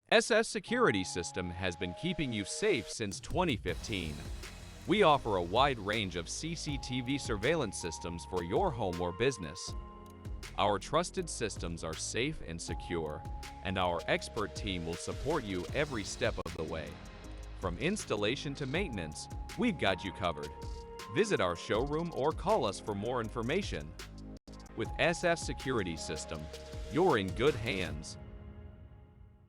SS Security System has been keeping you safe since 2015. We offer a wide range of CCTV surveillance systems for your home or business. Our trusted systems are safe and secure, and our expert team will support you every step of the way. From installation to maintenance, we've got you covered. Visit our showroom or call us for more information. With SF Security System, you're in good hands.